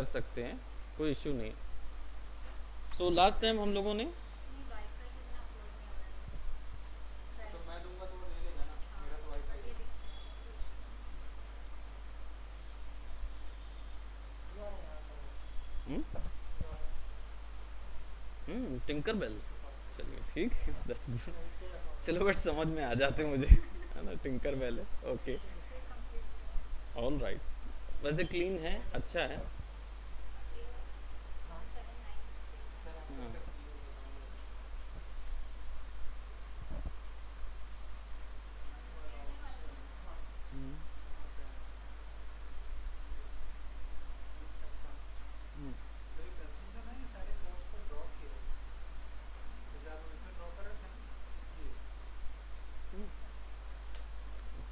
कर सकते हैं, कोई इश्यू नहीं। सो लास्ट टाइम हम लोगों ने टिंकर बेल, चलिए ठीक, दैट्स गुड। सिलेबस समझ में आ जाते मुझे, है ना, टिंकर बेल है, ओके, ऑल राइट। वैसे क्लीन है, अच्छा है। हाँ,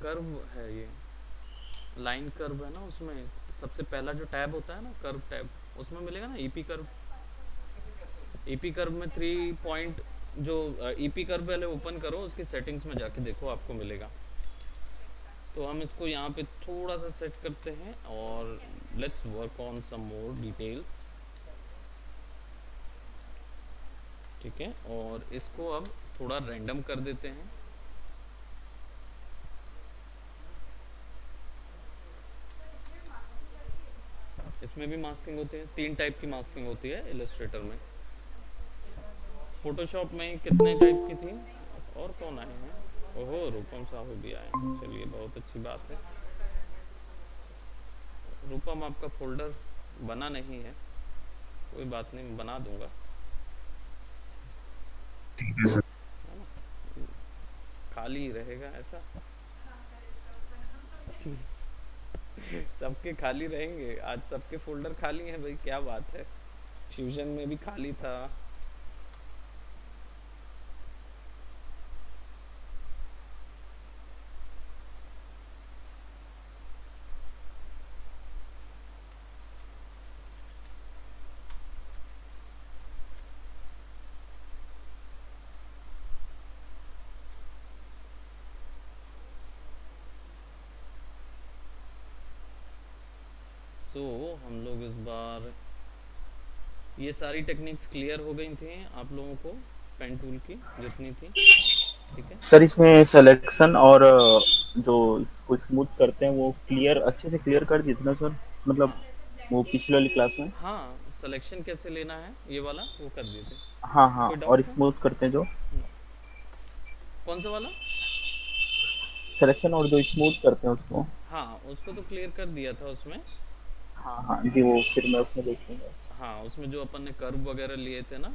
कर्व है ये, लाइन कर्व है ना उसमें। सबसे पहला जो टैब होता है ना, कर्व टैब, उसमें मिलेगा ना ईपी कर्व। ईपी कर्व में 3 पॉइंट, जो ईपी कर्व पहले ओपन करो, उसकी सेटिंग्स में जाके देखो, आपको मिलेगा। तो हम इसको यहाँ पे थोड़ा सा सेट करते हैं और let's work on some more details. ठीक है, और इसको अब थोड़ा रैंडम कर देते हैं। इसमें भी मास्किंग होती है, 3 टाइप की मास्किंग होती है इलस्ट्रेटर में। फोटोशॉप में कितने टाइप की थी, और कौन आए हैं? ओहो, रूपम साहू भी आए हैं, चलिए बहुत अच्छी बात है। रूपम, आपका फोल्डर बना नहीं है, कोई बात नहीं, बना दूंगा, ठीक है सर। है ना, खाली रहेगा ऐसा। सबके खाली रहेंगे आज, सबके फोल्डर खाली हैं भाई, क्या बात है। फ्यूजन में भी खाली था। सो हम लोग इस बार ये सारी टेक्निक्स क्लियर हो गई थी आप लोगों को, पेन टूल की जितनी थी, ठीक है। सर इसमें सिलेक्शन और जो इसको स्मूथ करते हैं वो क्लियर अच्छे से क्लियर कर दिए थे ना सर, मतलब हाँ वो पिछले वाली क्लास में। हाँ, सिलेक्शन कैसे लेना है ये वाला वो कर दिए थे। हाँ हाँ, कोई और डाउट है? स्मूथ करते हैं जो कौन सा वाला? सिलेक्शन और जो स्मूथ करते हैं उसको। हाँ, उसको तो क्लियर कर दिया था उसमें। हाँ हाँ जी, वो फिर मैं उसमें देखूंगा। हाँ, उसमें जो अपन ने कर्व वगैरह लिए थे ना,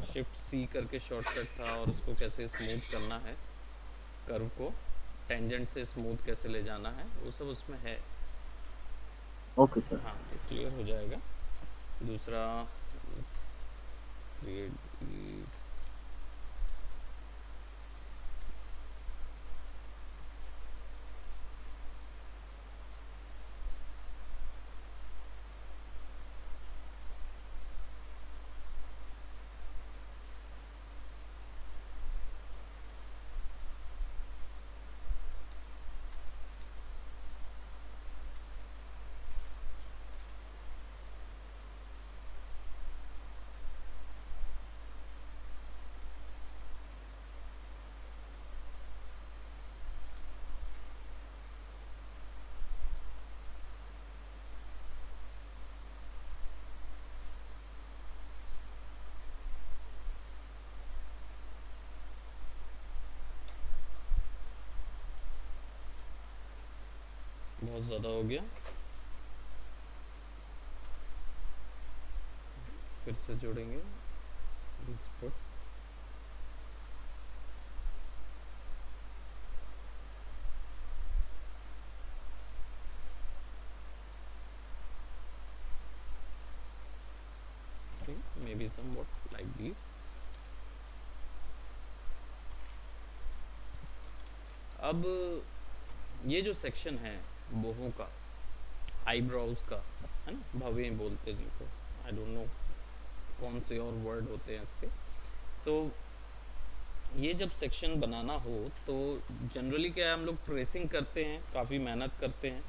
शिफ्ट सी करके शॉर्टकट था, और उसको कैसे स्मूथ करना है, कर्व को टेंजेंट से स्मूथ कैसे ले जाना है, वो सब उसमें है। Okay sir. हाँ, तो क्लियर हो जाएगा। दूसरा, लेट्स क्रिएट दीज। बहुत ज़्यादा हो गया, फिर से जोड़ेंगे बीच पर। Maybe somewhat like this. अब ये जो सेक्शन है बोहों का, आईब्राउज का, है ना, भवें बोलते हैं जिनको, आई डोंट नो कौन से और वर्ड होते हैं इसके। सो ये जब सेक्शन बनाना हो तो जनरली क्या है, हम लोग ट्रेसिंग करते हैं, काफ़ी मेहनत करते हैं,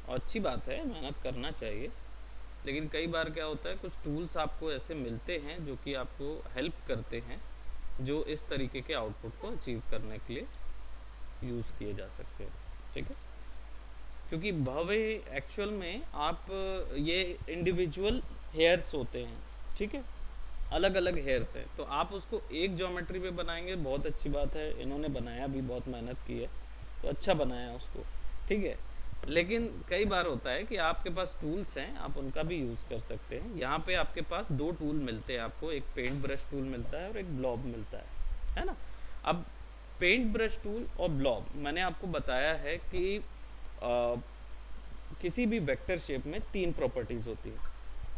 और अच्छी बात है, मेहनत करना चाहिए। लेकिन कई बार क्या होता है, कुछ टूल्स आपको ऐसे मिलते हैं जो कि आपको हेल्प करते हैं, जो इस तरीके के आउटपुट को अचीव करने के लिए यूज़ किए जा सकते हैं। ठीक है, क्योंकि भवे एक्चुअल में आप ये इंडिविजुअल हेयर्स होते हैं, ठीक है, अलग अलग हेयर्स हैं, तो आप उसको एक ज्योमेट्री पे बनाएंगे, बहुत अच्छी बात है, इन्होंने बनाया भी, बहुत मेहनत की है, तो अच्छा बनाया उसको, ठीक है। लेकिन कई बार होता है कि आपके पास टूल्स हैं, आप उनका भी यूज़ कर सकते हैं। यहाँ पे आपके पास दो टूल मिलते हैं आपको, एक पेंट ब्रश टूल मिलता है और एक ब्लॉब मिलता है ना। अब पेंट ब्रश टूल और ब्लॉब मैंने आपको बताया है कि आ, किसी भी वेक्टर शेप में तीन प्रॉपर्टीज़ होती है,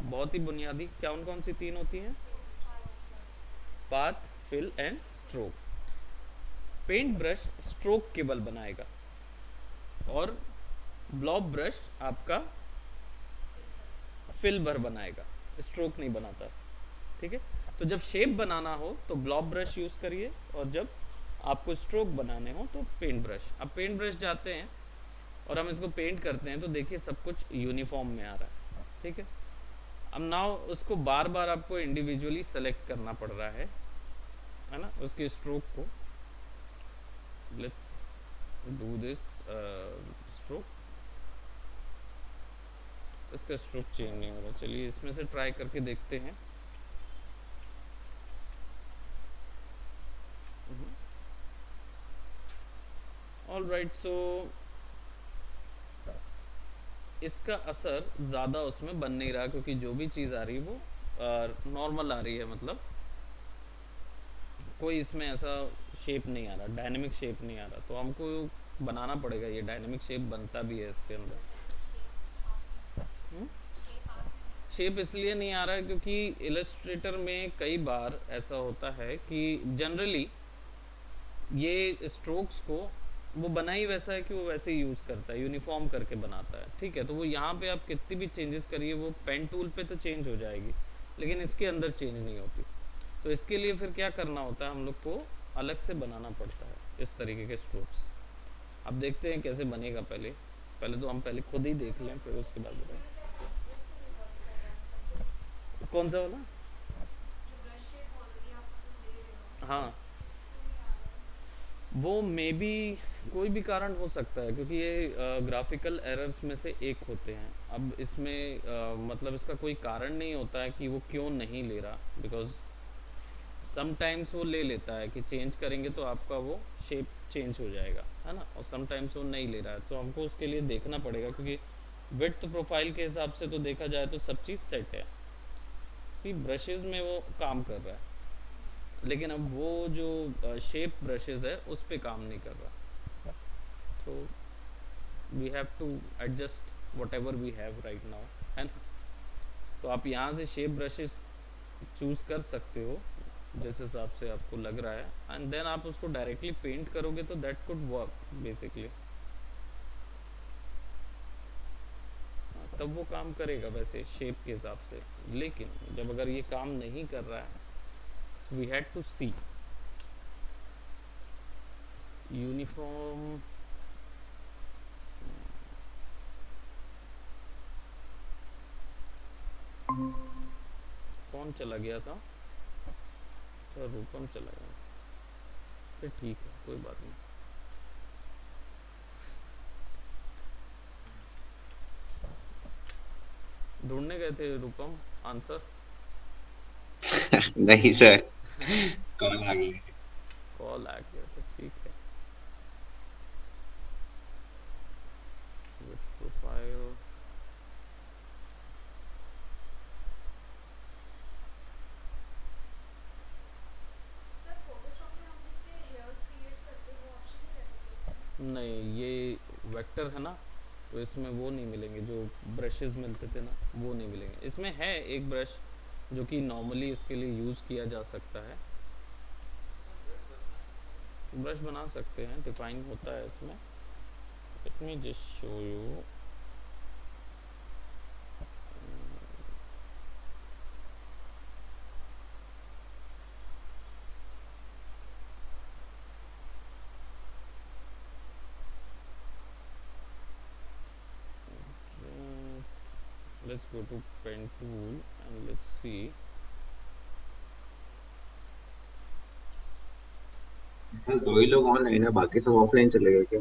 बहुत ही बुनियादी। क्या कौन कौन सी तीन होती हैं? Path, fill and stroke. Paint brush stroke केवल बनाएगा और ब्लॉब ब्रश आपका फिल भर बनाएगा, स्ट्रोक नहीं बनाता, ठीक है। तो जब शेप बनाना हो तो ब्लॉब ब्रश यूज़ करिए, और जब आपको स्ट्रोक बनाने हो तो पेंट ब्रश। अब पेंट ब्रश जाते हैं और हम इसको पेंट करते हैं, तो देखिए सब कुछ यूनिफॉर्म में आ रहा है, ठीक है। अब नाउ उसको बार बार आपको इंडिविजुअली सेलेक्ट करना पड़ रहा है ना, उसके स्ट्रोक को। Let's do this stroke. इसका स्ट्रोक चेंज नहीं हो रहा, चलिए इसमें से ट्राई करके देखते हैं। ऑल राइट, सो इसका असर ज़्यादा उसमें बन नहीं रहा, क्योंकि जो भी चीज़ आ रही है वो नॉर्मल आ रही है, मतलब कोई इसमें ऐसा शेप नहीं आ रहा, डायनेमिक शेप नहीं आ रहा। तो हमको बनाना पड़ेगा, ये डायनेमिक शेप बनता भी है इसके अंदर। शेप इसलिए नहीं आ रहा है क्योंकि इलस्ट्रेटर में कई बार ऐसा होता है कि जनरली ये स्ट्रोक्स को वो बना ही वैसा है कि वो वैसे ही यूज़ करता है, यूनिफॉर्म करके बनाता है, ठीक है। तो वो यहाँ पे आप कितनी भी चेंजेस करिए, वो पेन टूल पे तो चेंज हो जाएगी, लेकिन इसके अंदर चेंज नहीं होती। तो इसके लिए फिर क्या करना होता है, हम लोग को अलग से बनाना पड़ता है इस तरीके के स्ट्रोक्स। अब देखते हैं कैसे बनेगा। पहले पहले तो हम पहले खुद ही देख लें, फिर उसके बाद बताएं। कौन सा वाला? हाँ, वो मे बी कोई भी कारण हो सकता है, क्योंकि ये ग्राफिकल एरर्स में से एक होते हैं। अब इसमें मतलब इसका कोई कारण नहीं होता है कि वो क्यों नहीं ले रहा, बिकॉज समटाइम्स वो ले लेता है कि चेंज करेंगे तो आपका वो शेप चेंज हो जाएगा, है ना, और समटाइम्स वो नहीं ले रहा है। तो हमको उसके लिए देखना पड़ेगा, क्योंकि विड्थ प्रोफाइल के हिसाब से तो देखा जाए तो सब चीज़ सेट है। सी ब्रशेज़ में वो काम कर रहा है, लेकिन अब वो जो शेप ब्रशेस है उस पे काम नहीं कर रहा। तो we have to adjust whatever we have right now, है ना। तो आप यहाँ से शेप ब्रशेस चूज़ कर सकते हो जिस हिसाब से आपको लग रहा है, एंड देन आप उसको डायरेक्टली पेंट करोगे तो दैट कुड वर्क बेसिकली, तब वो काम करेगा वैसे शेप के हिसाब से। लेकिन जब अगर ये काम नहीं कर रहा है, we had to see uniform। कौन चला गया था? तो रूपम चला गया, फिर ठीक है, कोई बात नहीं। ढूंढने गए थे रूपम आंसर? नहीं सर, कॉल आ गई। कॉल आ गया था, ठीक है। विथ प्रोफाइल नहीं, ये वेक्टर है ना, तो इसमें वो नहीं मिलेंगे जो ब्रशेस मिलते थे ना, वो नहीं मिलेंगे। इसमें है एक ब्रश जो कि नॉर्मली इसके लिए यूज़ किया जा सकता है, ब्रश बना सकते हैं, डिफाइन होता है इसमें। Let me just show you. let's go to pen tool and let's see. हाँ, 2 ही लोग ऑनलाइन है, बाकी सब ऑफलाइन चले गए क्या?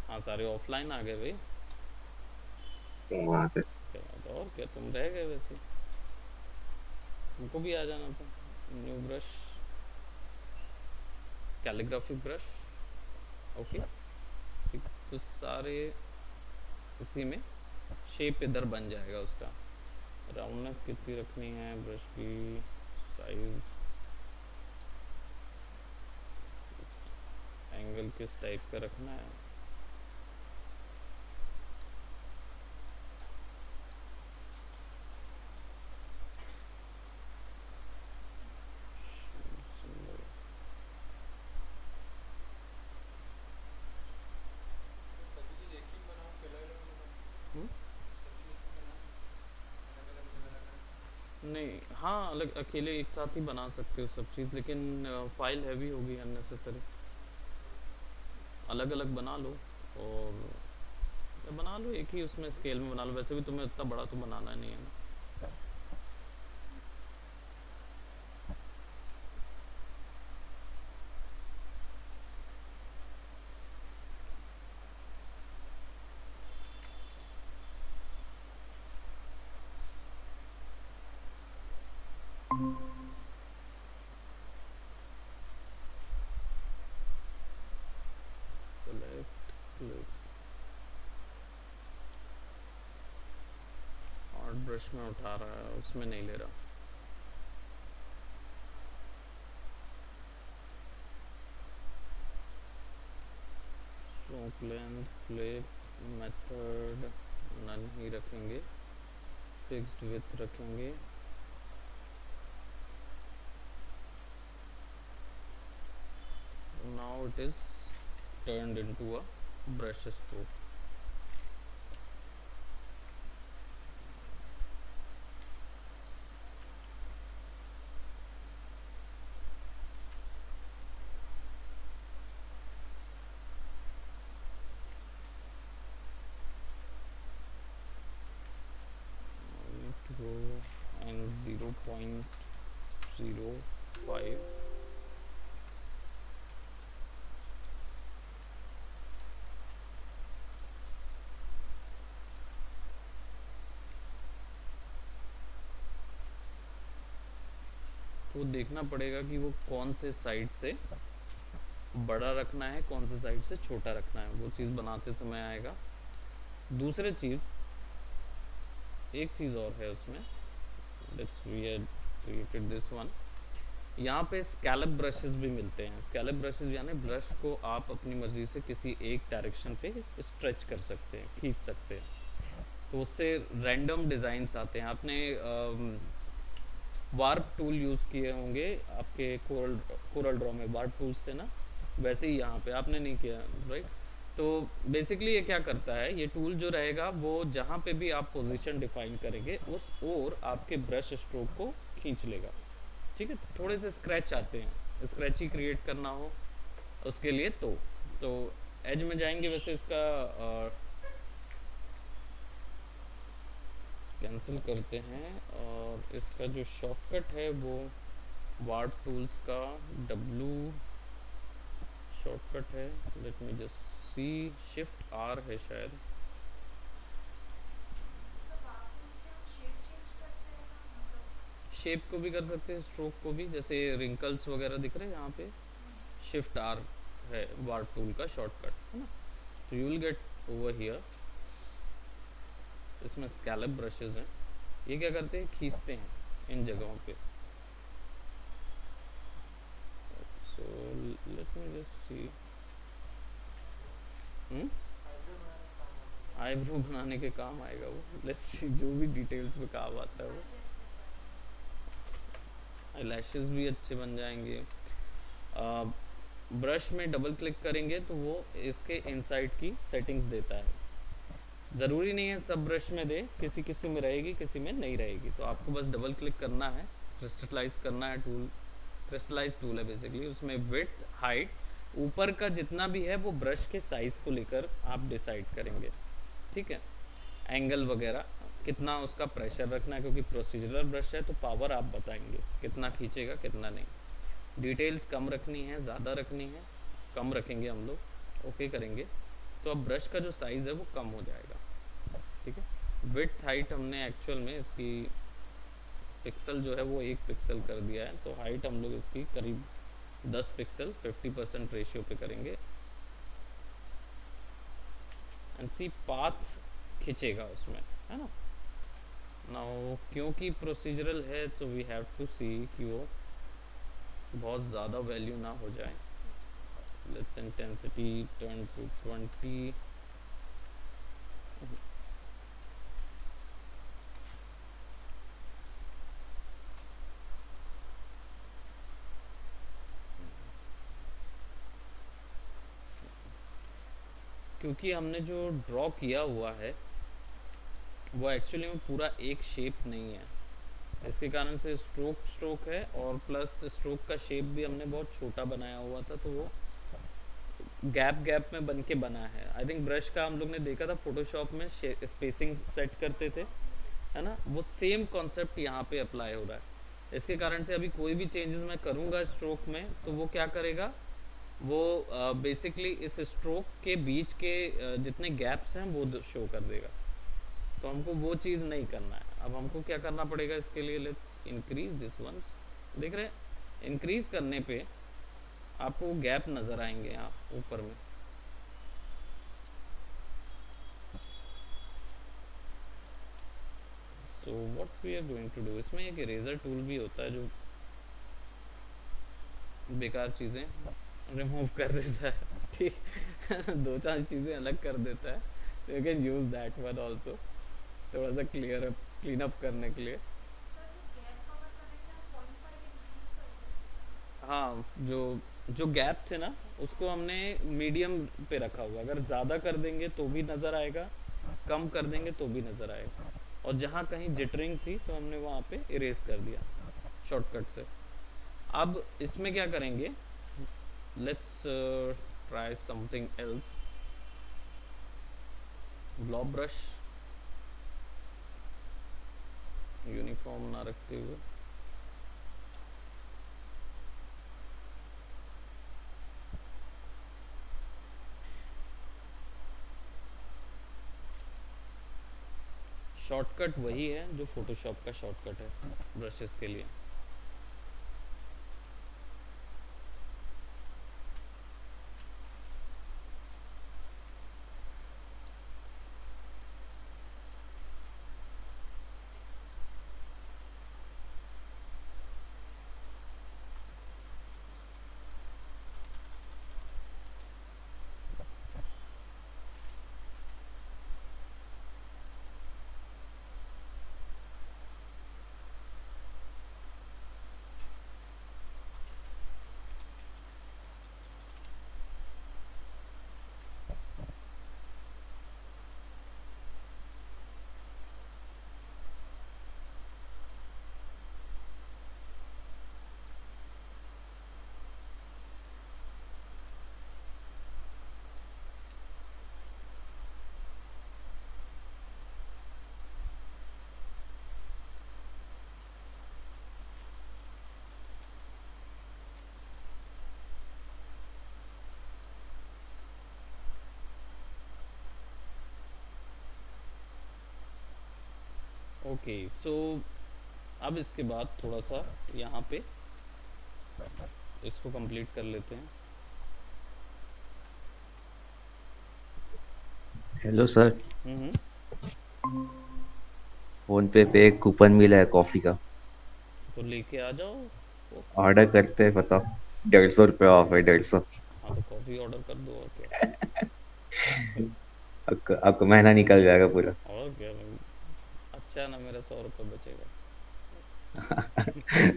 हाँ सारे ऑफलाइन आ गए भाई। क्या बात है। क्या बात है, और क्या तुम रह गए वैसे, तुमको भी आ जाना था। New brush, calligraphy brush, okay ठीक। तो सारे इसी में शेप इधर बन जाएगा उसका। राउंडनेस कितनी रखनी है ब्रश की, साइज, एंगल किस टाइप का रखना है। नहीं हाँ, अलग अकेले एक साथ ही बना सकते हो सब चीज़, लेकिन फाइल हैवी होगी अननेसेसरी। अलग अलग बना लो, और बना लो एक ही उसमें स्केल में बना लो, वैसे भी तुम्हें इतना बड़ा तो बनाना नहीं है ना। सेलेक्ट क्लिक, और ब्रश में उठा रहा है, उसमें नहीं ले रहा। Stroke length, flip, method none ही रखेंगे, फिक्स्ड विथ रखेंगे। Now it is turned into a brush stroke. Need to go and 0.05. तो देखना पड़ेगा कि वो कौन से साइड से बड़ा रखना है, कौन से साइड से छोटा रखना है, वो चीज़ बनाते समय आएगा। दूसरी चीज़, एक चीज़ और है उसमें, let's we had created this one. यहाँ पे स्कैलप ब्रशेस भी मिलते हैं। स्कैलप ब्रशेस यानी ब्रश को आप अपनी मर्जी से किसी एक डायरेक्शन पे स्ट्रेच कर सकते हैं, खींच सकते हैं, तो उससे रैंडम डिज़ाइंस आते हैं। आपने वार्प टूल यूज़ किए होंगे आपके कोरल ड्रॉ में, वार्प टूल्स थे ना, वैसे ही यहाँ पे आपने नहीं किया, राइट। तो बेसिकली ये क्या करता है, ये टूल जो रहेगा वो जहाँ पे भी आप पोजीशन डिफाइन करेंगे उस ओर आपके ब्रश स्ट्रोक को खींच लेगा, ठीक है। तो थोड़े से स्क्रैच आते हैं, स्क्रैची क्रिएट करना हो उसके लिए तो एज में जाएंगे। वैसे इसका कैंसिल करते हैं, और इसका जो शॉर्टकट है वो वार्प टूल्स का W शॉर्टकट है। Let me just see, shift R है शायद। शेप को भी कर सकते हैं, स्ट्रोक को भी, जैसे रिंकल्स वगैरह दिख रहे हैं यहाँ पे, शिफ्ट R है वार्प टूल का शॉर्टकट, है ना। तो you will get over here, इसमें स्कैलप ब्रशेस हैं। ये क्या करते हैं, खींचते हैं इन जगहों पे। So let me just see, eyebrow बनाने के काम आएगा वो, लेट्स सी, जो भी डिटेल्स में काम आता है वो। आईलैशेस भी अच्छे बन जाएंगे। ब्रश में डबल क्लिक करेंगे तो वो इसके इनसाइड की सेटिंग्स देता है। ज़रूरी नहीं है सब ब्रश में दे, किसी किसी में रहेगी, किसी में नहीं रहेगी। तो आपको बस डबल क्लिक करना है, क्रिस्टलाइज करना है टूल, क्रिस्टलाइज टूल है बेसिकली। उसमें विड्थ, हाइट, ऊपर का जितना भी है वो ब्रश के साइज़ को लेकर आप डिसाइड करेंगे, ठीक है। एंगल वगैरह कितना उसका प्रेशर रखना है, क्योंकि प्रोसीजरल ब्रश है तो पावर आप बताएंगे कितना खींचेगा कितना नहीं। डिटेल्स कम रखनी है ज़्यादा रखनी है, कम रखेंगे हम लोग, ओके करेंगे तो अब ब्रश का जो साइज़ है वो कम हो जाएगा। ठीक है, विड्थ हाइट हमने एक्चुअल में इसकी पिक्सल जो है वो 1 पिक्सल कर दिया है, तो हाइट हम लोग इसकी करीब 10 पिक्सल 50% रेशियो पे करेंगे। एंड सी पाथ खींचेगा उसमें, है ना। नाउ क्योंकि प्रोसीजरल है तो वी हैव टू सी कि वो बहुत ज़्यादा वैल्यू ना हो जाए। Let's intensity turn to 20। क्योंकि हमने जो ड्रॉ किया हुआ है वो एक्चुअली में पूरा एक शेप नहीं है, इसके कारण से स्ट्रोक स्ट्रोक है, और प्लस स्ट्रोक का शेप भी हमने बहुत छोटा बनाया हुआ था, तो वो गैप गैप में बन के बना है। आई थिंक ब्रश का हम लोग ने देखा था फोटोशॉप में स्पेसिंग सेट करते थे, है ना, वो सेम कॉन्सेप्ट यहाँ पे अप्लाई हो रहा है। इसके कारण से अभी कोई भी चेंजेस मैं करूँगा स्ट्रोक में तो वो क्या करेगा, वो बेसिकली इस स्ट्रोक के बीच के जितने गैप्स हैं वो शो कर देगा। तो हमको वो चीज़ नहीं करना है। अब हमको क्या करना पड़ेगा इसके लिए, लेट्स इंक्रीज दिस वंस। देख रहे हैं इंक्रीज करने पे आपको गैप नज़र आएंगे यहाँ ऊपर में। So what we are going to do, इसमें एक इरेजर टूल भी होता है जो बेकार चीज़ें रिमूव कर देता है, ठीक। दो चार चीज़ें अलग कर देता है, तो you can use that one also, थोड़ा सा क्लीन अप करने के लिए। हाँ, जो गैप थे ना उसको हमने मीडियम पे रखा हुआ, अगर ज़्यादा कर देंगे तो भी नज़र आएगा, कम कर देंगे तो भी नज़र आएगा, और जहाँ कहीं जिटरिंग थी तो हमने वहाँ पे इरेज कर दिया शॉर्टकट से। अब इसमें क्या करेंगे, let's try something else. Blob brush uniform ना रखते हुए, शॉर्टकट वही है जो फोटोशॉप का शॉर्टकट है ब्रशेस के लिए। ओके सो अब इसके बाद थोड़ा सा यहाँ पे इसको कंप्लीट कर लेते हैं। हेलो सर, हम्म, फोन पे एक कूपन मिला है कॉफ़ी का। तो लेके आ जाओ। ऑर्डर करते हैं, बताओ। 150 रुपये ऑफ है, 150। हाँ तो कॉफ़ी ऑर्डर कर दो, और क्या। आपका महीना निकल जाएगा पूरा। और क्या भाई, अच्छा है ना, मेरा 100 रुपये बचेगा।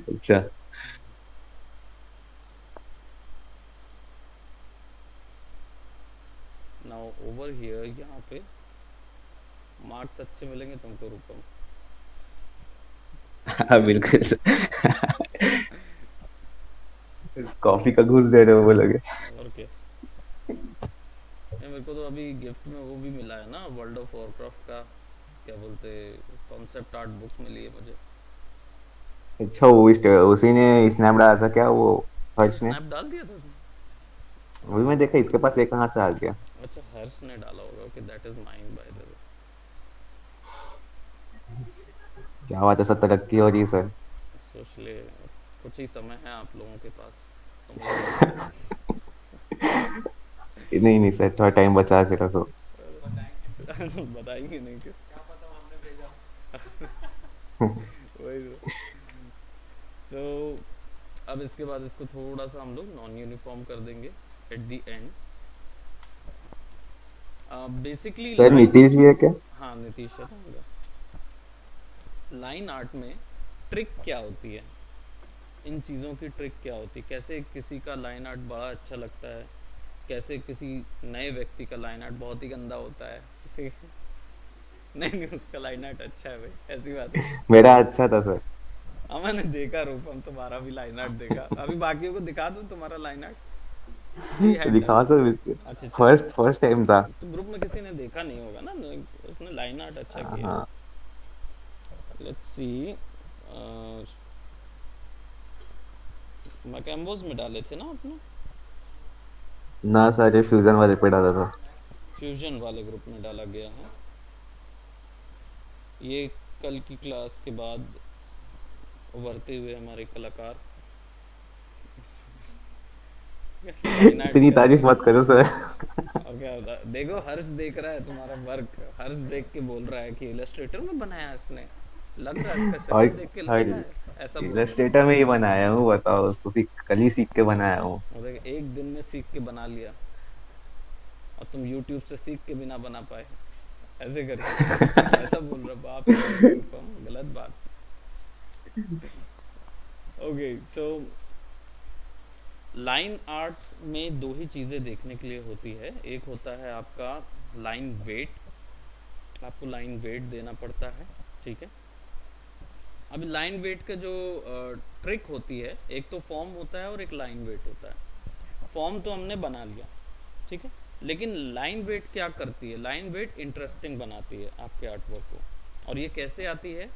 अच्छा। नाउ ओवर हियर यहाँ पे मार्क्स अच्छे मिलेंगे तुमको, रुको। हाँ, बिल्कुल सर। कॉफ़ी का घूस दे रहे हो बोलोगे। और क्या, ये मेरे को तो अभी गिफ्ट में वो भी मिला है ना, वर्ल्ड ऑफ वॉरक्राफ्ट का क्या बोलते, कॉन्सेप्ट आर्ट बुक मिली है मुझे। अच्छा वो उसी ने स्नैप डाला था क्या वो अच्छा हर्ष ने? स्नैप डाल दिया था उसने। अभी मैं देखा इसके पास ये कहाँ से आ गया। अच्छा हर्ष ने डाला होगा, okay that is mine by the way. क्या बात है सर, तरक्की हो रही है सर। सोच ले, कुछ ही समय है आप लोगों के पास, समझ लो। नहीं नहीं सर, थोड़ा टाइम बचा के रखो। बताएंगे नहीं क्यों, वही तो। सो अब इसके बाद इसको थोड़ा सा हम लोग नॉन यूनिफॉर्म कर देंगे at the end. Basically sir line, Nitish भी है क्या? हाँ नीतीश है ना। लाइन आर्ट में ट्रिक क्या होती है, इन चीज़ों की ट्रिक क्या होती है, कैसे किसी का लाइन आर्ट बड़ा अच्छा लगता है, कैसे किसी नए व्यक्ति का लाइन आर्ट बहुत ही गंदा होता है, ठीक है। नहीं नहीं उसका लाइन आर्ट अच्छा है भाई, ऐसी बात नहीं। मेरा अच्छा था सर। हाँ मैंने देखा रूपम, तुम्हारा भी लाइन आर्ट देखा, अभी बाकियों को दिखा दूँ तुम्हारा लाइन आर्ट, वी हैड दिखा दैट। सर। अच्छा चलो, फर्स्ट फर्स्ट टाइम था। तो ग्रुप में किसी ने देखा नहीं होगा ना, उसने लाइन आर्ट अच्छा किया हाँ। है। लेट्स सी, मैकम्बोज में डाले थे ना आपने? ना सर, ये फ्यूजन वाले पे डाला था। फ्यूजन वाले ग्रुप में डाला गया है ये। कल की क्लास के बाद उभरते हुए हमारे कलाकार लाइन आर्ट इतनी कर रहे तारीफ हैं। मत करो सर। और क्या होता है, देखो हर्ष देख रहा है तुम्हारा वर्क, हर्ष देख के बोल रहा है कि इलस्ट्रेटर में बनाया है इसने, लग रहा है इसका और शक्ल देख के हर लगता है, ऐसा बोल रहा इलस्ट्रेटर में ही बनाया हूँ, बताओ उसको कल ही सीख के बनाया हूँ। है। और देखो एक दिन में सीख के बना लिया, और तुम YouTube से सीख के भी ना बना पाए, ऐसे करके ऐसा बोल रहा, बाप रे रूपम गलत बात। ओके सो लाइन आर्ट में दो ही चीज़ें देखने के लिए होती है, एक होता है आपका लाइन वेट, आपको लाइन वेट देना पड़ता है, ठीक है। अब लाइन वेट का जो ट्रिक होती है, एक तो फॉर्म होता है और एक लाइन वेट होता है। फॉर्म तो हमने बना लिया, ठीक है, लेकिन लाइन वेट क्या करती है, लाइन वेट इंटरेस्टिंग बनाती है आपके आर्टवर्क को। और ये कैसे आती है,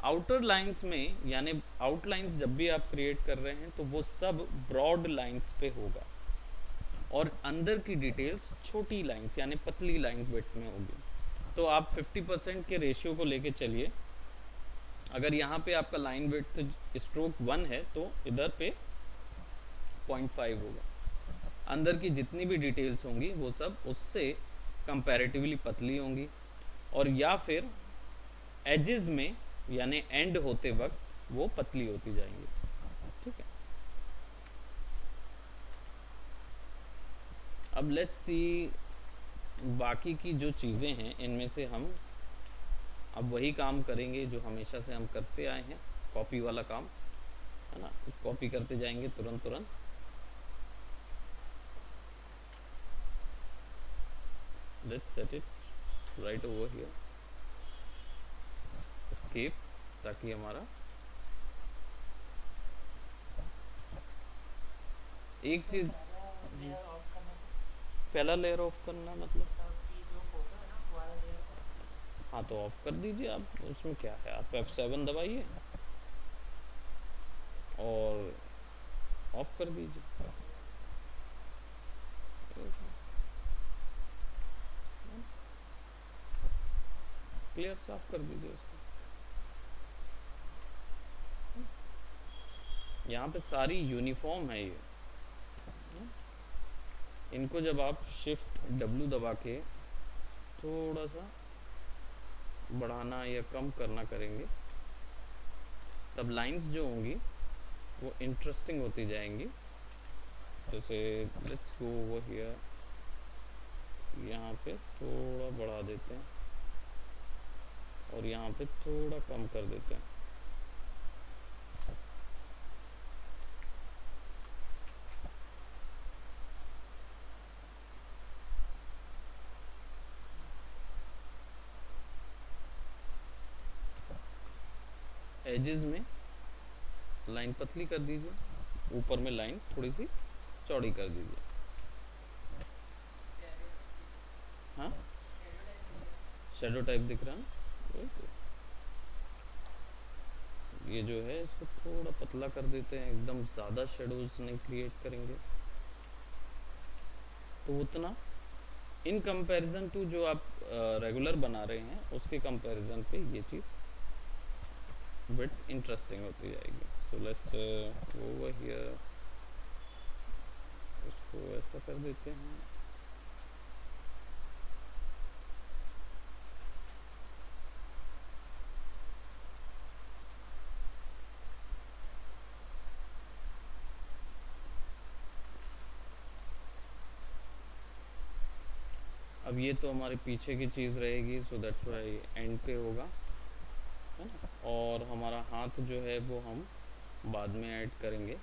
आउटर लाइंस में, यानी आउटलाइंस जब भी आप क्रिएट कर रहे हैं तो वो सब ब्रॉड लाइंस पे होगा, और अंदर की डिटेल्स छोटी लाइंस यानी पतली लाइंस वेट में होगी। तो आप 50% के रेशियो को लेके चलिए, अगर यहाँ पे आपका लाइन वेट स्ट्रोक 1 है तो इधर पे 0.5 होगा, अंदर की जितनी भी डिटेल्स होंगी वो सब उससे कंपैरेटिवली पतली होंगी, और या फिर एजेस में यानी एंड होते वक्त वो पतली होती जाएंगी, ठीक है। अब लेट्स सी बाकी की जो चीज़ें हैं इनमें से हम अब वही काम करेंगे जो हमेशा से हम करते आए हैं, कॉपी वाला काम है ना, कॉपी करते जाएंगे तुरंत तुरंत। Let's set it right over here, escape, ताकि हमारा एक चीज, पहला लेयर ऑफ करना मतलब, हाँ तो ऑफ कर दीजिए आप, उसमें क्या है, आप F7 दबाइए और ऑफ कर दीजिए। क्लियर, साफ कर दीजिए उसको। यहाँ पे सारी यूनिफॉर्म है ये, इनको जब आप शिफ्ट W दबा के थोड़ा सा बढ़ाना या कम करना करेंगे, तब लाइंस जो होंगी वो इंटरेस्टिंग होती जाएंगी। जैसे लेट्स गो ओवर हियर, यहाँ पे थोड़ा बढ़ा देते हैं और यहाँ पे थोड़ा कम कर देते हैं। एजेस में लाइन पतली कर दीजिए, ऊपर में लाइन थोड़ी सी चौड़ी कर दीजिए। हाँ शैडो टाइप दिख रहा है, वही तो, ये जो है इसको थोड़ा पतला कर देते हैं, एकदम ज़्यादा शेडोज नहीं क्रिएट करेंगे, तो उतना इन कंपैरिजन टू जो आप रेगुलर बना रहे हैं उसके कंपैरिजन पे ये चीज़ विड्थ इंटरेस्टिंग होती जाएगी. So let's go over here, इसको ऐसा कर देते हैं. अब ये तो हमारे पीछे की चीज़ रहेगी, सो दैट्स वाई एंड पे होगा, है ना. और हमारा हाथ जो है वो हम बाद में ऐड करेंगे.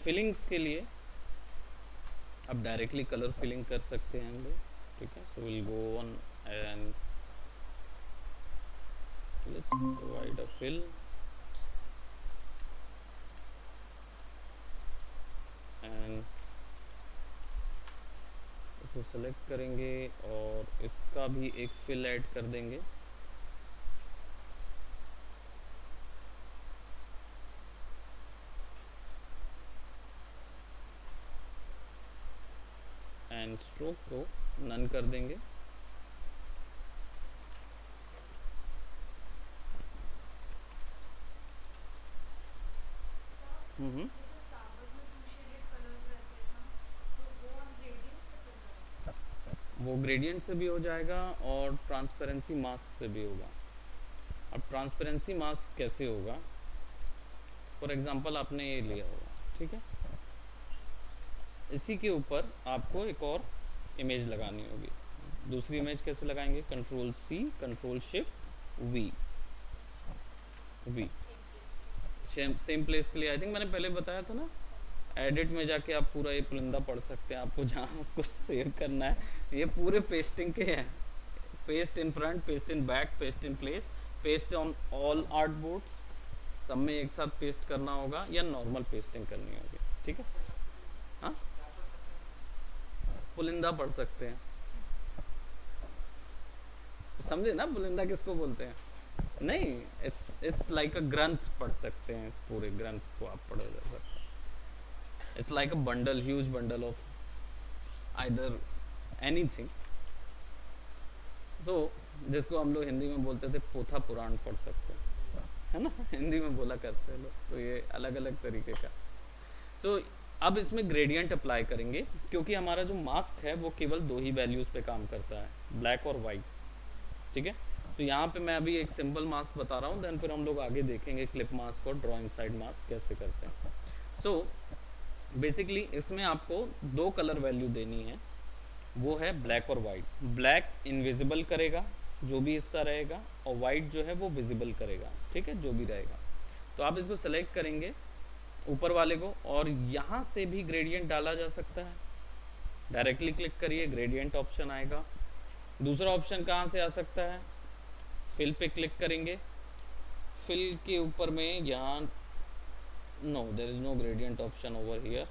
फिलिंग्स के लिए अब डायरेक्टली कलर फिलिंग कर सकते हैं हम लोग, ठीक है. So will go on and let's provide a fill and इसको सेलेक्ट करेंगे और इसका भी एक फिल ऐड कर देंगे. एंड स्ट्रोक को नन कर देंगे. हम्म, वो ग्रेडियंट से भी हो जाएगा और ट्रांसपेरेंसी मास्क से भी होगा. अब ट्रांसपेरेंसी मास्क कैसे होगा, फॉर एग्जांपल आपने ये लिया होगा, ठीक है. इसी के ऊपर आपको एक और इमेज लगानी होगी. दूसरी इमेज कैसे लगाएंगे, control C, control shift V, V same place के लिए. आई थिंक मैंने पहले बताया था ना, एडिट में जाके आप पूरा ये पुलिंदा पढ़ सकते हैं. आपको जहाँ उसको सेव करना है, ये पूरे पेस्टिंग के हैं. Paste in front, paste in back, paste in place, paste on all art boards, सब में एक साथ पेस्ट करना होगा या नॉर्मल पेस्टिंग करनी होगी, ठीक है. हाँ, पुलिंदा पढ़ सकते हैं, समझे ना पुलिंदा किसको बोलते हैं. नहीं, इट्स लाइक अ ग्रंथ पढ़ सकते हैं. इस पूरे ग्रंथ को आप पढ़ जा सकते हैं. It's like a bundle, huge bundle of either anything. So जिसको हम लोग हिंदी में बोलते थे पोथा पुराण पढ़ सकते हैं, है ना, हिंदी में बोला करते हैं लोग. तो ये अलग अलग तरीके का. सो अब इसमें ग्रेडियंट अप्लाई करेंगे, क्योंकि हमारा जो मास्क है वो केवल दो ही वैल्यूज़ पे काम करता है, ब्लैक और वाइट, ठीक है. तो यहाँ पे मैं अभी एक सिंपल मास्क बता रहा हूँ, देन फिर हम लोग आगे देखेंगे क्लिप मास्क और ड्रॉ इनसाइड मास्क कैसे करते हैं. सो बेसिकली इसमें आपको दो कलर वैल्यू देनी है, वो है ब्लैक और वाइट. ब्लैक इनविजिबल करेगा जो भी हिस्सा रहेगा, और वाइट जो है वो विजिबल करेगा, ठीक है, जो भी रहेगा. तो आप इसको सेलेक्ट करेंगे ऊपर वाले को, और यहाँ से भी ग्रेडियंट डाला जा सकता है. डायरेक्टली क्लिक करिए, ग्रेडियंट ऑप्शन आएगा. दूसरा ऑप्शन कहाँ से आ सकता है, फिल पे क्लिक करेंगे. फिल के ऊपर में यहाँ no, there is no gradient option over here.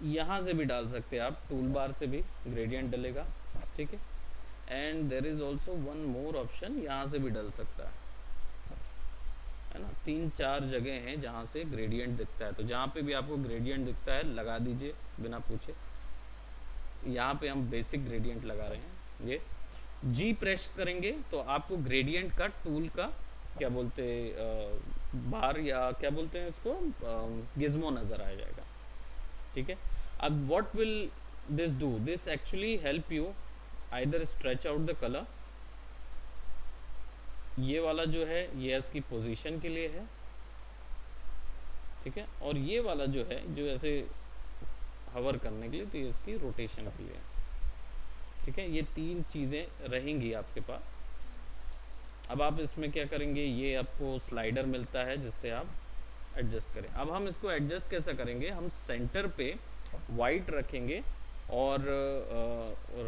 यहाँ से भी डाल सकते हैं आप, टूल बार से भी ग्रेडियंट डलेगा, ठीक है. And there is also one more option, यहाँ से भी डल सकता है ना. 3-4 जगह हैं जहाँ से ग्रेडियंट दिखता है. तो जहाँ पे भी आपको ग्रेडियंट दिखता है लगा दीजिए बिना पूछे. यहाँ पे हम बेसिक ग्रेडियंट लगा रहे हैं. ये जी प्रेस करेंगे तो आपको ग्रेडियंट का टूल का क्या बोलते बार या क्या बोलते हैं इसको, गिज्मो नज़र आ जाएगा, ठीक है. अब what will this do, this actually help you either stretch out the colour. ये वाला जो है ये इसकी पोजीशन के लिए है, ठीक है. और ये वाला जो है जो ऐसे हवर करने के लिए, तो ये इसकी रोटेशन के लिए, ठीक है. ये 3 चीज़ें रहेंगी आपके पास. अब आप इसमें क्या करेंगे, ये आपको स्लाइडर मिलता है जिससे आप एडजस्ट करें. अब हम इसको एडजस्ट कैसा करेंगे, हम सेंटर पे वाइट रखेंगे और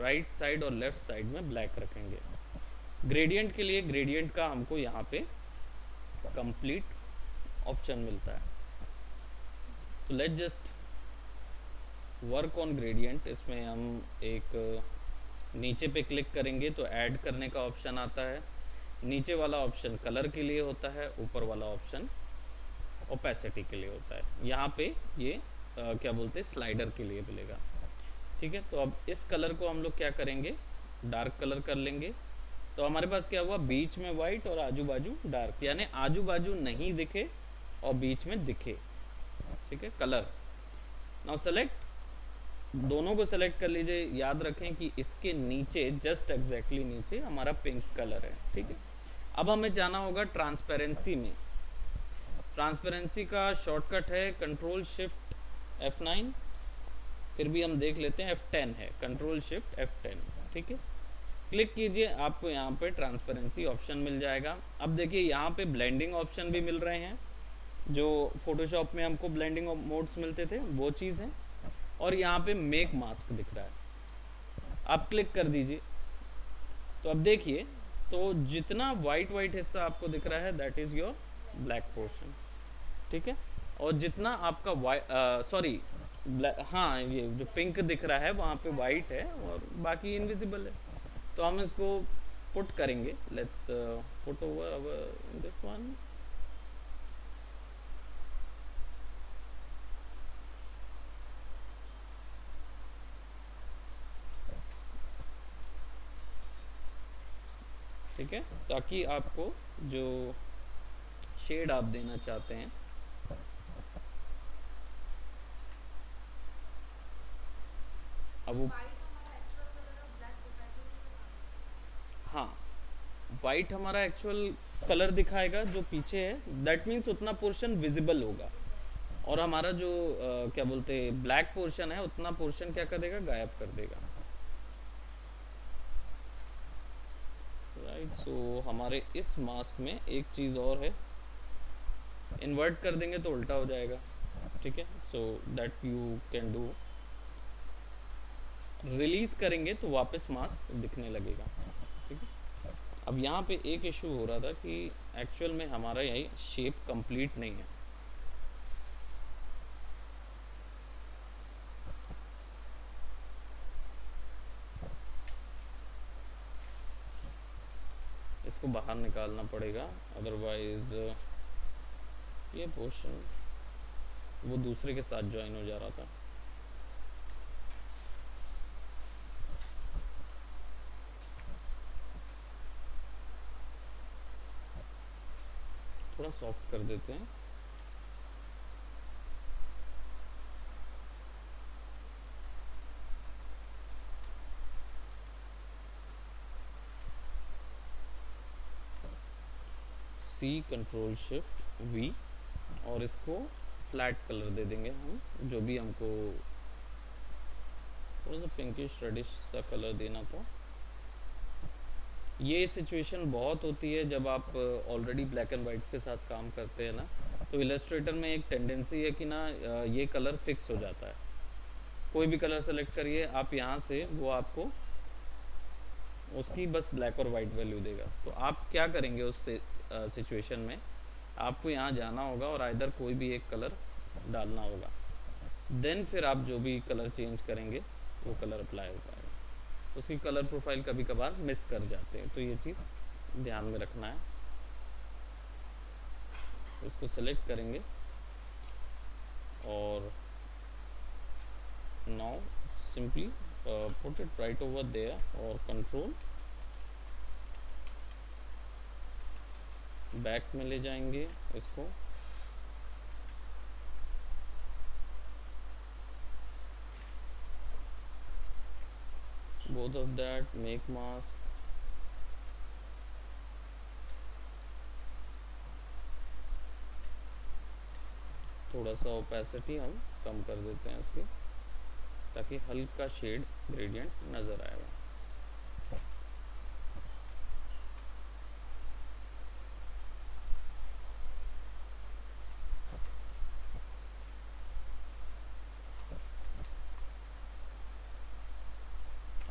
राइट साइड और लेफ्ट साइड में ब्लैक रखेंगे. ग्रेडियंट के लिए ग्रेडियंट का हमको यहाँ पे कंप्लीट ऑप्शन मिलता है. तो let's just work on gradient. इसमें हम एक नीचे पे क्लिक करेंगे तो ऐड करने का ऑप्शन आता है। नीचे वाला ऑप्शन कलर के लिए होता है, ऊपर वाला ऑप्शन ओपेसिटी के लिए होता है। यहाँ पे ये क्या बोलते हैं स्लाइडर के लिए मिलेगा। ठीक है, तो अब इस कलर को हम लोग क्या करेंगे, डार्क कलर कर लेंगे। तो हमारे पास क्या हुआ, बीच में वाइट और आजू बाजू डार्क, यानी आजू बाजू नहीं दिखे और बीच में दिखे। ठीक है, कलर। नाउ सेलेक्ट, दोनों को सेलेक्ट कर लीजिए। याद रखें कि इसके नीचे जस्ट एग्जैक्टली नीचे हमारा पिंक कलर है। ठीक है, अब हमें जाना होगा ट्रांसपेरेंसी में। ट्रांसपेरेंसी का शॉर्टकट है कंट्रोल शिफ्ट F9, फिर भी हम देख लेते हैं F10 है, कंट्रोल शिफ्ट F10। ठीक है, क्लिक कीजिए, आपको यहाँ पे ट्रांसपेरेंसी ऑप्शन मिल जाएगा। अब देखिए यहाँ पे ब्लेंडिंग ऑप्शन भी मिल रहे हैं, जो फोटोशॉप में हमको ब्लेंडिंग मोड्स मिलते थे वो चीज़ है। और यहाँ पे मेक मास्क दिख रहा है, आप क्लिक कर दीजिए। तो अब देखिए, तो जितना वाइट वाइट हिस्सा आपको दिख रहा है that is your black portion. ठीक है, और जितना आपका सॉरी हाँ, ये जो पिंक दिख रहा है वहाँ पे वाइट है और बाकी इनविजिबल है। तो हम इसको पुट करेंगे, let's put over our this one. ठीक है, ताकि आपको जो शेड आप देना चाहते हैं अब वो, हाँ वाइट हमारा एक्चुअल कलर दिखाएगा जो पीछे है, दैट मीन्स उतना पोर्शन विजिबल होगा। और हमारा जो क्या बोलते हैं ब्लैक पोर्शन है, उतना पोर्शन क्या कर देगा, गायब कर देगा। राइट, सो हमारे इस मास्क में एक चीज़ और है, इन्वर्ट कर देंगे तो उल्टा हो जाएगा। ठीक है, so that you can do. Release करेंगे तो वापस मास्क दिखने लगेगा। ठीक है, अब यहाँ पे एक इशू हो रहा था कि एक्चुअल में हमारा यही शेप कंप्लीट नहीं है। इसको बाहर निकालना पड़ेगा, अदरवाइज ये पोर्शन वो दूसरे के साथ ज्वाइन हो जा रहा था। थोड़ा सॉफ्ट कर देते हैं। C कंट्रोल शिफ्ट V और इसको फ्लैट कलर दे देंगे हम, जो भी हमको थोड़ा सा पिंकिश रेडिश सा कलर देना था। ये सिचुएशन बहुत होती है जब आप ऑलरेडी ब्लैक एंड वाइट्स के साथ काम करते हैं ना, तो इलस्ट्रेटर में एक टेंडेंसी है कि ना ये कलर फिक्स हो जाता है। कोई भी कलर सेलेक्ट करिए आप यहाँ से, वो आपको उसकी बस ब्लैक और वाइट वैल्यू देगा। तो आप क्या करेंगे उस सिचुएशन में, आपको यहाँ जाना होगा और आइदर कोई भी एक कलर डालना होगा, देन फिर आप जो भी कलर चेंज करेंगे वो कलर अप्लाई हो पाएगा। उसकी कलर प्रोफाइल कभी कभार मिस कर जाते हैं, तो ये चीज़ ध्यान में रखना है। इसको सेलेक्ट करेंगे और now simply put it right over there और कंट्रोल बैक में ले जाएंगे इसको। both of that, make mask, थोड़ा सा ओपेसिटी हम कम कर देते हैं इसकी, ताकि हल्का शेड ग्रेडियंट नज़र आएगा।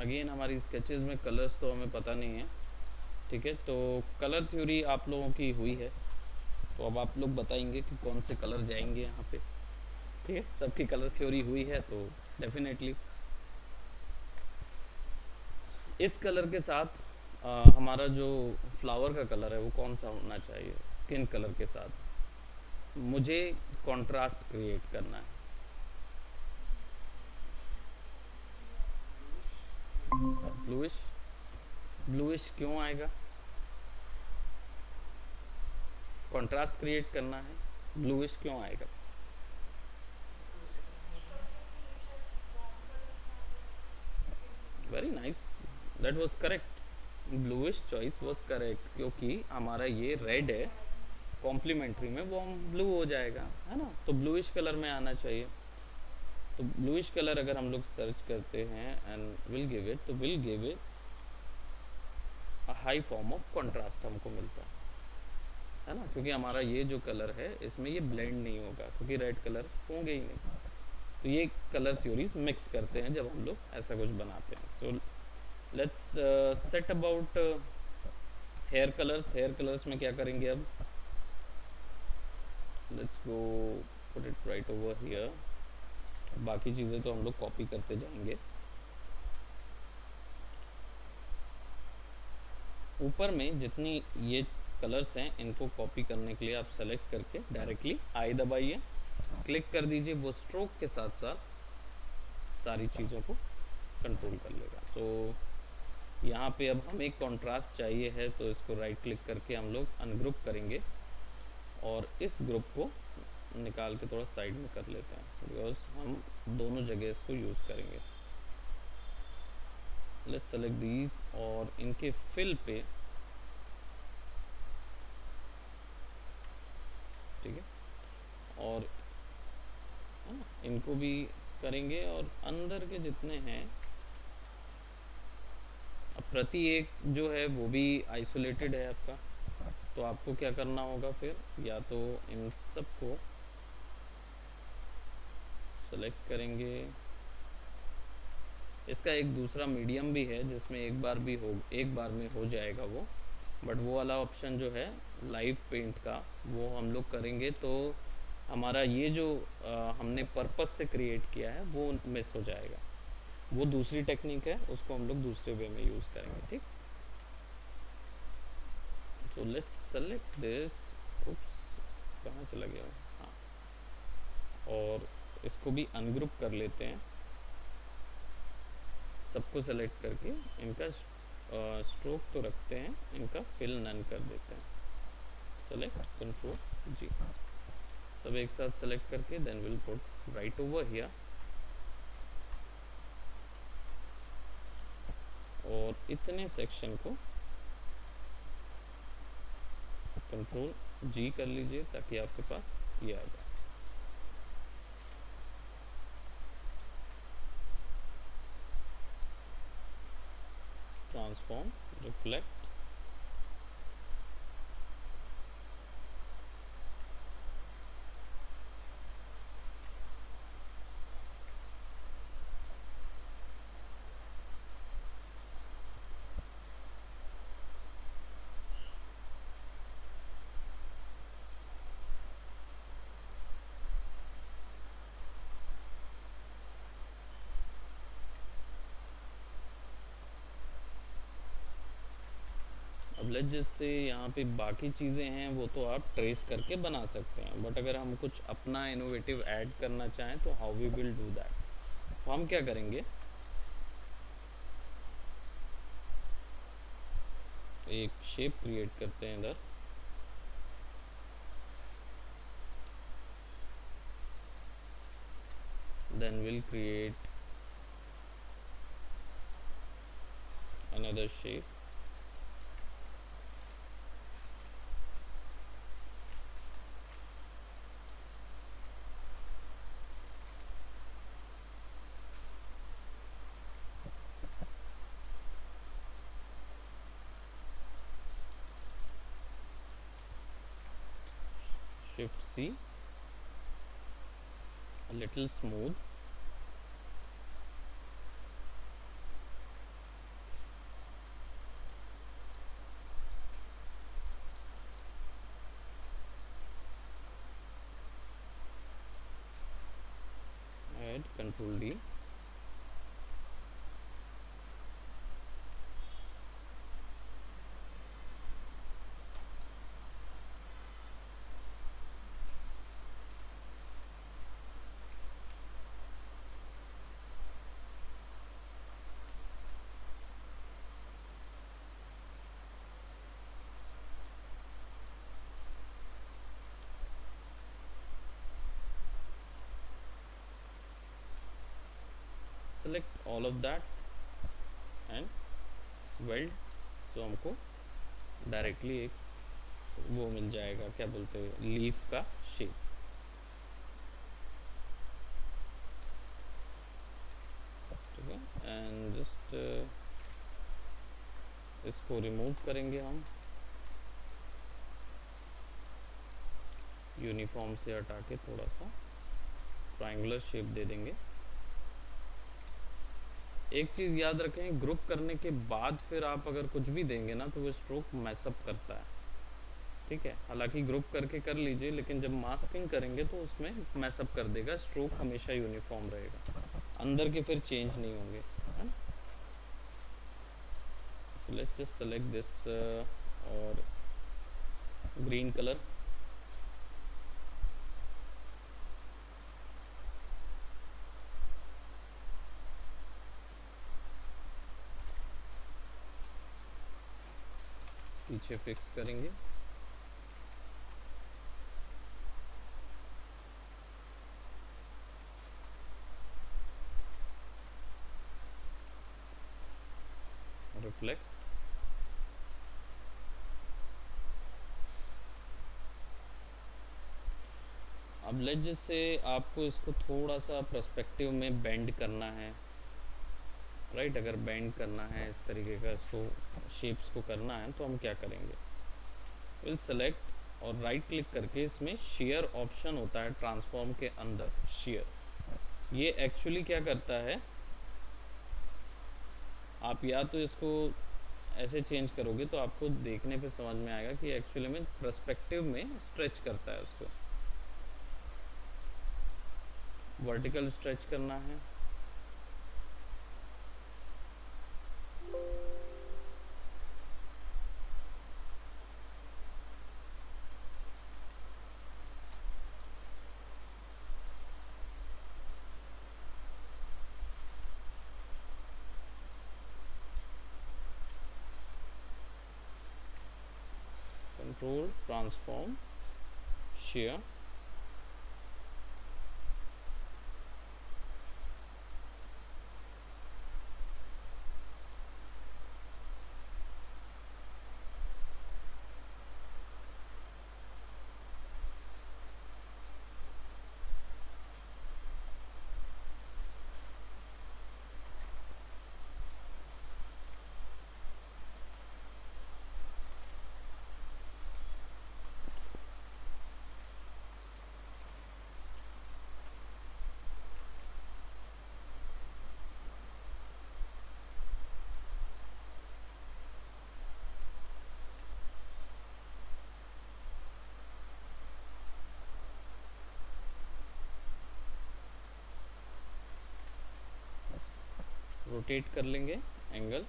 अगेन हमारी स्केचेस में कलर्स तो हमें पता नहीं है। ठीक है, तो कलर थ्योरी आप लोगों की हुई है, तो अब आप लोग बताएंगे कि कौन से कलर जाएंगे यहाँ पे। ठीक है, सबकी कलर थ्योरी हुई है तो डेफिनेटली इस कलर के साथ हमारा जो फ्लावर का कलर है वो कौन सा होना चाहिए, स्किन कलर के साथ मुझे कंट्रास्ट क्रिएट करना है। ब्लूइश, ब्लूइश क्यों आएगा? कंट्रास्ट क्रिएट करना है, ब्लूइश क्यों आएगा? Very nice, that was correct, bluish choice was correct, क्योंकि हमारा ये रेड है, कॉम्प्लीमेंट्री में वो ब्लू हो जाएगा, है ना, तो ब्लूइश कलर में आना चाहिए। तो ब्लूइश कलर अगर हम लोग सर्च करते हैं एंड विल गिव इट, तो will give it a high form of contrast हमको मिलता है ना, क्योंकि हमारा ये जो कलर है इसमें ये ब्लेंड नहीं होगा, क्योंकि रेड कलर होंगे ही नहीं। तो ये कलर थ्योरीज मिक्स करते हैं जब हम लोग ऐसा कुछ बनाते हैं। So let's set about hair colours. Hair colours में क्या करेंगे अब? Let's go put it right over here. बाकी चीज़ें तो हम लोग कॉपी करते जाएंगे। ऊपर में जितनी ये कलर्स हैं इनको कॉपी करने के लिए आप सेलेक्ट करके डायरेक्टली आई दबाइए, क्लिक कर दीजिए, वो स्ट्रोक के साथ साथ सारी चीज़ों को कंट्रोल कर लेगा। तो यहाँ पे अब हमें कंट्रास्ट चाहिए है, तो इसको राइट क्लिक करके हम लोग अनग्रुप करेंगे और इस ग्रुप को निकाल के थोड़ा साइड में कर लेते हैं, बिकॉज हम दोनों जगह इसको यूज़ करेंगे। लेट्स सेलेक्ट दीज और इनके फिल पे, ठीक है, और इनको भी करेंगे और अंदर के जितने हैं, अब प्रति एक जो है वो भी आइसोलेटेड है आपका, तो आपको क्या करना होगा फिर, या तो इन सब को सेलेक्ट करेंगे। इसका एक दूसरा मीडियम भी है जिसमें एक बार में हो जाएगा वो, बट वो वाला ऑप्शन जो है लाइव पेंट का वो हम लोग करेंगे तो हमारा ये जो हमने पर्पस से क्रिएट किया है वो मिस हो जाएगा। वो दूसरी टेक्निक है, उसको हम लोग दूसरे वे में यूज़ करेंगे, ठीक। तो लेट्स सेलेक्ट दिस, उप्स कहाँ चला गया, हाँ, और इसको भी अनग्रुप कर लेते हैं, सबको सेलेक्ट करके इनका स्ट्रोक तो रखते हैं, इनका फिल नन कर देते हैं। सेलेक्ट कंट्रोल जी, सब एक साथ सेलेक्ट करके then will put right over here, और इतने सेक्शन को कंट्रोल जी कर लीजिए ताकि आपके पास ये आ जाए। ट्रांसफॉर्म, रिफ्लेक्ट, जैसे यहाँ पे बाकी चीज़ें हैं वो तो आप ट्रेस करके बना सकते हैं, बट अगर हम कुछ अपना इनोवेटिव ऐड करना चाहें तो how we will do that. तो हम क्या करेंगे, एक शेप क्रिएट करते हैं इधर, then will create another shape, shift C, a little smooth, add control D, select all of that and weld. So हमको डायरेक्टली एक वो मिल जाएगा, क्या बोलते हैं, लीफ का शेप। ठीक है, एंड जस्ट इसको रिमूव करेंगे हम यूनिफॉर्म से हटा के, थोड़ा सा ट्रायंगुलर शेप दे देंगे। एक चीज़ याद रखें, ग्रुप करने के बाद फिर आप अगर कुछ भी देंगे ना तो वो स्ट्रोक मैसअप करता है। ठीक है, हालांकि ग्रुप करके कर लीजिए, लेकिन जब मास्किंग करेंगे तो उसमें मैसअप कर देगा। स्ट्रोक हमेशा यूनिफॉर्म रहेगा, अंदर के फिर चेंज नहीं होंगे, है ना। So let's just select this और ग्रीन कलर। पीछे फिक्स करेंगे। रिफ्लेक्ट। अब लेट जैसे आपको इसको थोड़ा सा पर्सपेक्टिव में बेंड करना है, राइट। अगर बेंड करना है इस तरीके का, इसको शेप्स को करना है, तो हम क्या करेंगे, विल सेलेक्ट और राइट क्लिक करके इसमें शेयर ऑप्शन होता है ट्रांसफॉर्म के अंदर, शेयर। ये एक्चुअली क्या करता है, आप या तो इसको ऐसे चेंज करोगे तो आपको देखने पे समझ में आएगा कि एक्चुअली में पर्सपेक्टिव में स्ट्रेच करता है उसको। वर्टिकल स्ट्रेच करना है, कंट्रोल ट्रांसफॉर्म शेयर। रोटेट कर लेंगे एंगल।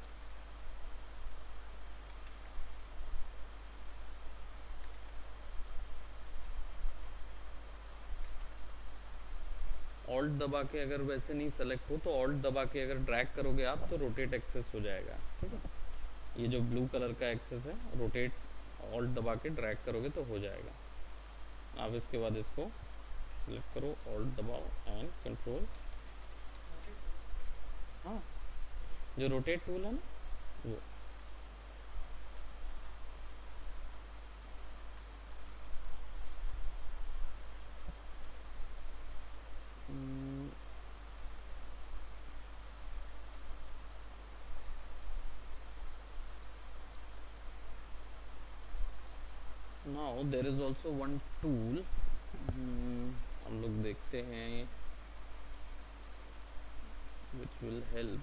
ऑल्ट दबा के, अगर वैसे नहीं सेलेक्ट हो तो ऑल्ट दबा के अगर ड्रैग करोगे आप तो रोटेट एक्सेस हो जाएगा। ठीक है, ये जो ब्लू कलर का एक्सेस है, रोटेट ऑल्ट दबा के ड्रैग करोगे तो हो जाएगा। अब इसके बाद इसको सेलेक्ट करो, ऑल्ट दबाओ एंड कंट्रोल। हाँ, जो रोटेट टूल है ना वो। Now there is also one tool, हम लोग देखते हैं, which will help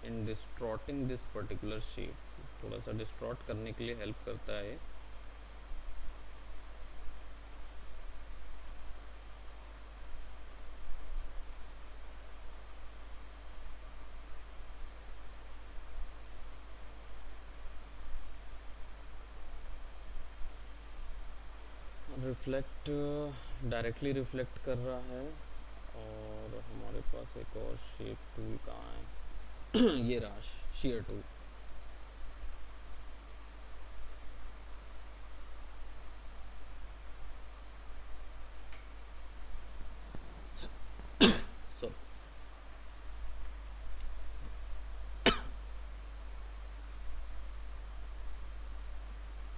in distorting this particular shape. थोड़ा सा डिस्ट्रॉट करने के लिए हेल्प करता है। रिफ्लेक्ट, डायरेक्टली रिफ्लेक्ट कर रहा है। और हमारे पास एक और शेप टूल कहाँ है ये रहा, शेयर टूल।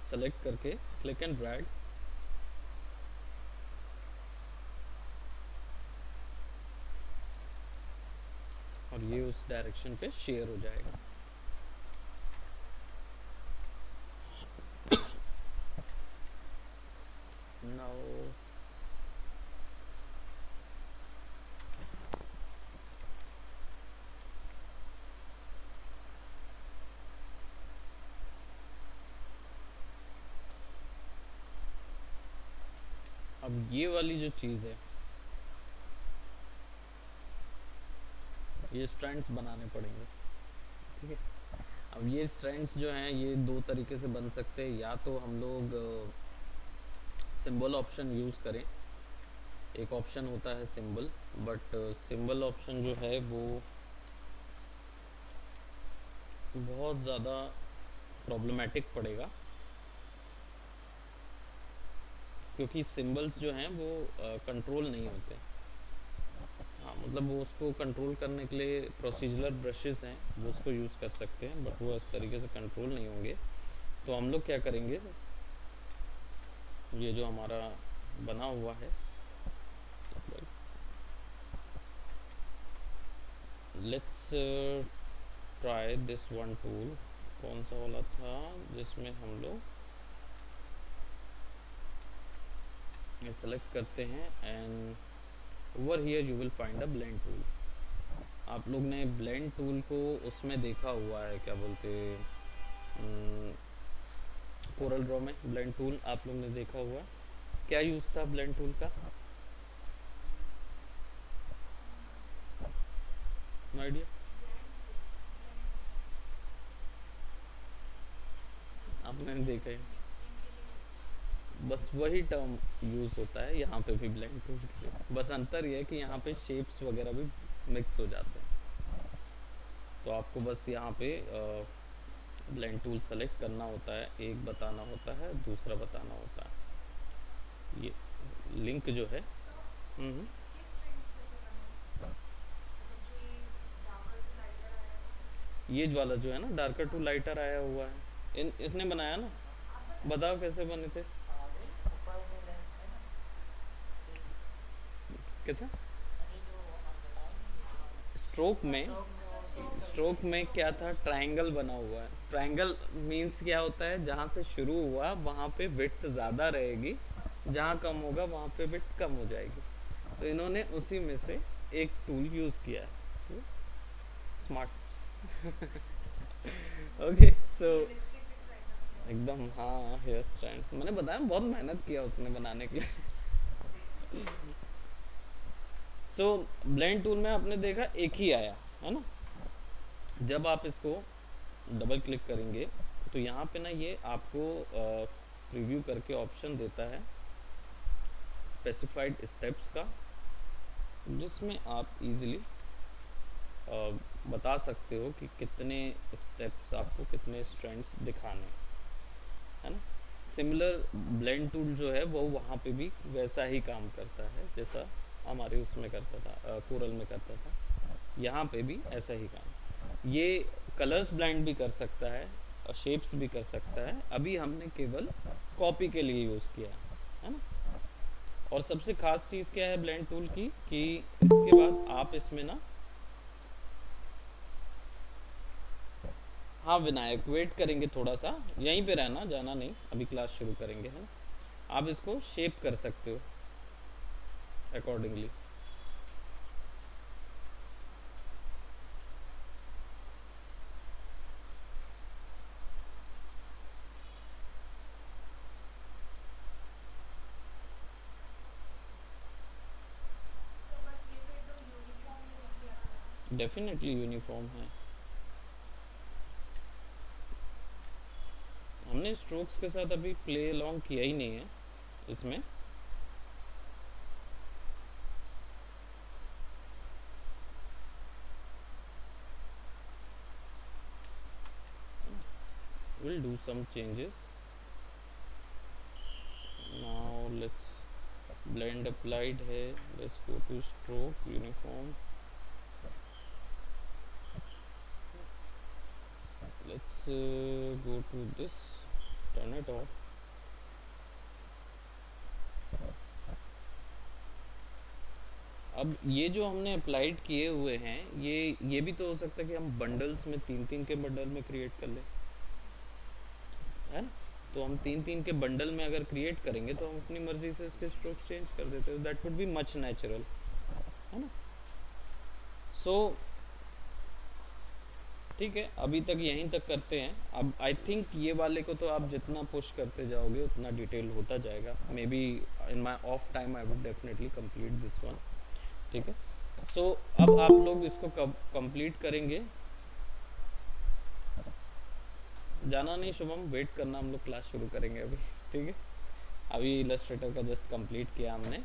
सेलेक्ट करके क्लिक एंड ड्रैग, और ये उस डायरेक्शन पे शेयर हो जाएगा। नाउ अब ये वाली जो चीज़ है, ये स्ट्रैंड्स बनाने पड़ेंगे, ठीक है। अब ये स्ट्रैंड्स जो हैं ये दो तरीके से बन सकते हैं, या तो हम लोग सिंबल ऑप्शन यूज़ करें। एक ऑप्शन होता है सिंबल, बट सिंबल ऑप्शन जो है वो बहुत ज़्यादा प्रॉब्लमेटिक पड़ेगा, क्योंकि सिंबल्स जो हैं वो कंट्रोल नहीं होते। हाँ, मतलब वो उसको कंट्रोल करने के लिए प्रोसीजरल ब्रशेस हैं, वो उसको यूज़ कर सकते हैं, बट वो इस तरीके से कंट्रोल नहीं होंगे। तो हम लोग क्या करेंगे, ये जो हमारा बना हुआ है, let's try this one tool. कौन सा वाला था जिसमें हम लोग ये सेलेक्ट करते हैं, and over here you will find a blend tool. आप लोग ने ब्लेंड टूल को उसमें देखा हुआ है, क्या बोलते, कोरल ड्रॉ में ब्लेंड टूल आप लोग ने देखा हुआ है। क्या यूज़ था ब्लेंड टूल का? No idea? आपने देखा है, बस वही टर्म यूज़ होता है यहाँ पे भी ब्लेंड टूल के लिए। बस अंतर ये है कि यहाँ पे शेप्स वगैरह भी मिक्स हो जाते हैं। तो आपको बस यहाँ पे ब्लेंड टूल सेलेक्ट करना होता है, एक बताना होता है, दूसरा बताना होता है। ये लिंक जो है, हम्म, ये वाला जो है ना डार्कर टू लाइटर आया हुआ है, इसने बनाया ना, बताओ कैसे बने थे? कैसे? स्ट्रोक में क्या था, ट्रायंगल बना हुआ है। ट्रायंगल मींस क्या होता है, जहाँ से शुरू हुआ वहाँ पे विड्थ ज़्यादा रहेगी, जहाँ कम होगा वहाँ पे विड्थ कम हो जाएगी। तो इन्होंने उसी में से एक टूल यूज़ किया है, स्मार्ट। ओके, सो एकदम, हाँ, हेयर स्टैंड्स मैंने बताया, बहुत मेहनत किया उसने बनाने के लिए। सो ब्लेंड टूल में आपने देखा एक ही आया है ना। जब आप इसको डबल क्लिक करेंगे तो यहाँ पे ना ये आपको प्रीव्यू करके ऑप्शन देता है स्पेसिफाइड स्टेप्स का, जिसमें आप इजीली बता सकते हो कि कितने स्टेप्स आपको, कितने स्ट्रैंड्स दिखाने, है ना। सिमिलर ब्लेंड टूल जो है वो वहाँ पे भी वैसा ही काम करता है जैसा हमारे उसमें करता था, कोरल में करता था। यहाँ पे भी ऐसा ही काम, ये कलर्स ब्लेंड भी कर सकता है और शेप्स भी कर सकता है। अभी हमने केवल कॉपी के लिए यूज़ किया है ना। और सबसे खास चीज़ क्या है ब्लेंड टूल की, कि इसके बाद आप इसमें ना, हाँ विनायक वेट करेंगे थोड़ा सा, यहीं पे रहना, जाना नहीं, अभी क्लास शुरू करेंगे, है ना। आप इसको शेप कर सकते हो अकॉर्डिंगली। डेफिनेटली यूनिफॉर्म है। हमने स्ट्रोक्स के साथ अभी प्ले अलोंग किया ही नहीं है इसमें। We'll do some changes. Now let's blend applied है, let's go to stroke uniform, let's go to this turn it of. अब ये जो हमने अप्लाइड किए हुए हैं, ये भी तो हो सकता है कि हम बंडल्स में 3-3 के बंडल में क्रिएट कर लें, है ना? तो हम 3-3 के बंडल में अगर क्रिएट करेंगे तो हम अपनी मर्जी से इसके स्ट्रोक्स चेंज कर देते हैं, that would be much natural, है ना? सो ठीक है, अभी तक यहीं तक करते हैं। अब आई थिंक ये वाले को तो आप जितना पुश करते जाओगे उतना डिटेल होता जाएगा। May be in my of time I would definitely complete this one, ठीक है? सो अब आप लोग इसको कब कंप्लीट करेंगे? जाना नहीं शुभम, वेट करना, हम लोग क्लास शुरू करेंगे अभी, ठीक है? अभी इलस्ट्रेटर का जस्ट कंप्लीट किया हमने।